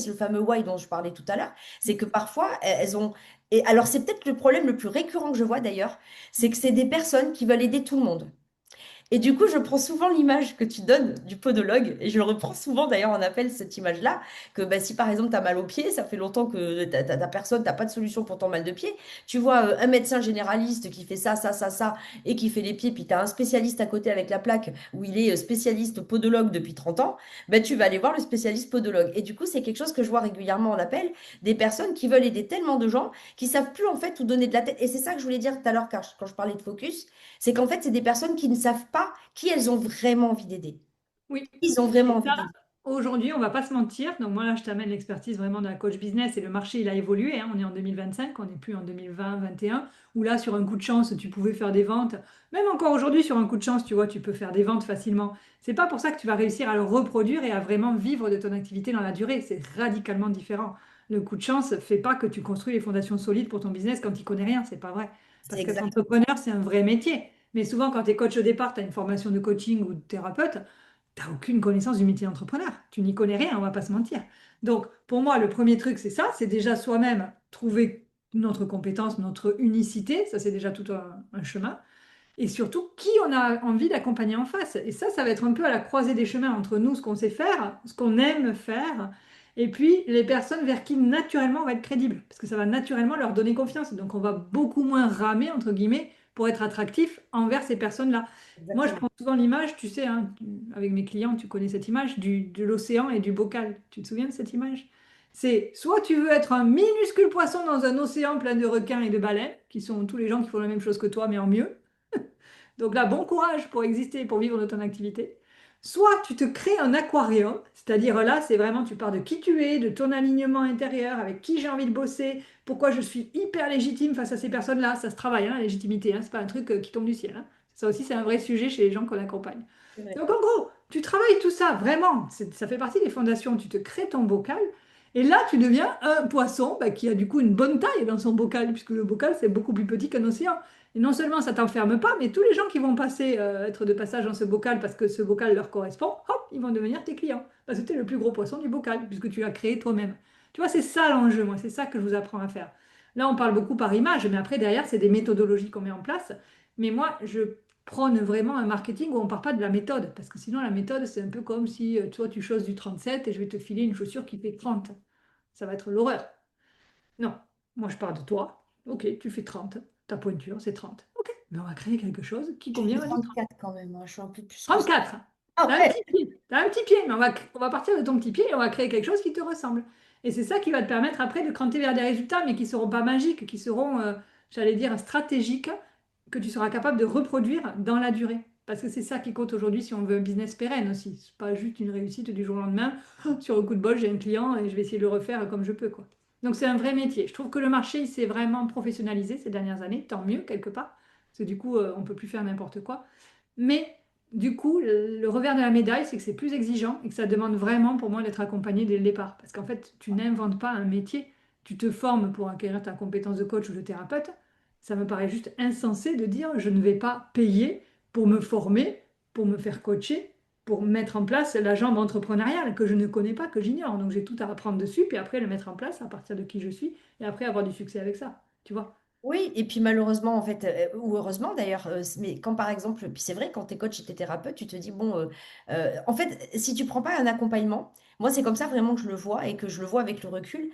c'est le fameux why dont je parlais tout à l'heure, c'est que parfois, elles ont... Et alors, c'est peut-être le problème le plus récurrent que je vois d'ailleurs, c'est que c'est des personnes qui veulent aider tout le monde. Et du coup, je prends souvent l'image que tu donnes du podologue, et je le reprends souvent d'ailleurs en appel, cette image-là, que bah, si par exemple tu as mal au pied, ça fait longtemps que ta personne, t'as pas de solution pour ton mal de pied, tu vois un médecin généraliste qui fait ça, et qui fait les pieds, puis tu as un spécialiste à côté avec la plaque, où il est spécialiste podologue depuis 30 ans, bah, tu vas aller voir le spécialiste podologue. Et du coup, c'est quelque chose que je vois régulièrement en appel, des personnes qui veulent aider tellement de gens, qui savent plus en fait où donner de la tête. Et c'est ça que je voulais dire tout à l'heure quand je parlais de focus, c'est qu'en fait, c'est des personnes qui ne savent pas qui elles ont vraiment envie d'aider. Oui. Ils ont vraiment Et envie ça, d'aider. aujourd'hui, on va pas se mentir. Donc moi, là, je t'amène l'expertise vraiment d'un coach business et le marché, il a évolué, hein. On est en 2025, on n'est plus en 2020, 21, où là, sur un coup de chance, tu pouvais faire des ventes. Même encore aujourd'hui, sur un coup de chance, tu vois, tu peux faire des ventes facilement. C'est pas pour ça que tu vas réussir à le reproduire et à vraiment vivre de ton activité dans la durée. C'est radicalement différent. Le coup de chance fait pas que tu construis les fondations solides pour ton business quand tu connais rien. C'est pas vrai. C'est Parce qu'être exactement. entrepreneur, c'est un vrai métier. Mais souvent, quand tu es coach au départ, tu as une formation de coaching ou de thérapeute, tu n'as aucune connaissance du métier d'entrepreneur. Tu n'y connais rien, on va pas se mentir. Donc, pour moi, le premier truc, c'est ça, c'est déjà soi-même trouver notre compétence, notre unicité. Ça, c'est déjà tout un chemin. Et surtout, qui on a envie d'accompagner en face. Et ça va être un peu à la croisée des chemins entre nous, ce qu'on sait faire, ce qu'on aime faire, et puis les personnes vers qui naturellement on va être crédible, parce que ça va naturellement leur donner confiance. Donc on va beaucoup moins ramer, entre guillemets, pour être attractif envers ces personnes-là. Moi, je Exactement. prends souvent l'image, tu sais, hein, avec mes clients, tu connais cette image de l'océan et du bocal. Tu te souviens de cette image? C'est soit tu veux être un minuscule poisson dans un océan plein de requins et de baleines, qui sont tous les gens qui font la même chose que toi, mais en mieux. Donc là, bon courage pour exister, pour vivre de ton activité. Soit tu te crées un aquarium, c'est-à-dire là, c'est vraiment, tu pars de qui tu es, de ton alignement intérieur, avec qui j'ai envie de bosser, pourquoi je suis hyper légitime face à ces personnes-là. Ça se travaille, hein, la légitimité, hein, c'est pas un truc qui tombe du ciel, hein. Ça aussi, c'est un vrai sujet chez les gens qu'on accompagne. C'est vrai. Donc en gros, tu travailles tout ça, vraiment, ça fait partie des fondations. Tu te crées ton bocal, et là, tu deviens un poisson bah, qui a du coup une bonne taille dans son bocal, puisque le bocal, c'est beaucoup plus petit qu'un océan. Et non seulement ça t'enferme pas, mais tous les gens qui vont passer, être de passage dans ce bocal parce que ce bocal leur correspond, hop, ils vont devenir tes clients. Parce que tu es le plus gros poisson du bocal, puisque tu l'as créé toi-même. Tu vois, c'est ça l'enjeu, moi, c'est ça que je vous apprends à faire. Là, on parle beaucoup par image, mais après, derrière, c'est des méthodologies qu'on met en place. Mais moi, je prône vraiment un marketing où on ne part pas de la méthode, parce que sinon, la méthode, c'est un peu comme si toi, tu choses du 37 et je vais te filer une chaussure qui fait 30. Ça va être l'horreur. Non, moi je pars de toi. Ok, tu fais 30. Ta pointure, c'est 30. Ok, mais on va créer quelque chose qui Je fais convient à du 30. 34 quand même, hein. Je suis un peu plus que ça. 34. Ah T'as un ouais. petit pied. T'as un petit pied, mais on va partir de ton petit pied et on va créer quelque chose qui te ressemble. Et c'est ça qui va te permettre après de cranter vers des résultats, mais qui ne seront pas magiques, qui seront, j'allais dire, stratégiques, que tu seras capable de reproduire dans la durée. Parce que c'est ça qui compte aujourd'hui si on veut un business pérenne aussi. C'est pas juste une réussite du jour au lendemain. Sur un coup de bol, j'ai un client et je vais essayer de le refaire comme je peux, quoi. Donc c'est un vrai métier. Je trouve que le marché, il s'est vraiment professionnalisé ces dernières années, tant mieux quelque part. Parce que du coup, on ne peut plus faire n'importe quoi. Mais du coup, le revers de la médaille, c'est que c'est plus exigeant et que ça demande vraiment pour moi d'être accompagné dès le départ. Parce qu'en fait, tu n'inventes pas un métier, tu te formes pour acquérir ta compétence de coach ou de thérapeute. Ça me paraît juste insensé de dire je ne vais pas payer pour me former, pour me faire coacher, pour mettre en place la jambe entrepreneuriale que je ne connais pas, que j'ignore. Donc j'ai tout à apprendre dessus, puis après le mettre en place à partir de qui je suis et après avoir du succès avec ça. Tu vois? Oui, et puis malheureusement, en fait, ou heureusement d'ailleurs, mais quand par exemple, puis c'est vrai, quand tu es coach et t'es thérapeute, tu te dis, bon, en fait, si tu prends pas un accompagnement, moi c'est comme ça vraiment que je le vois et que je le vois avec le recul,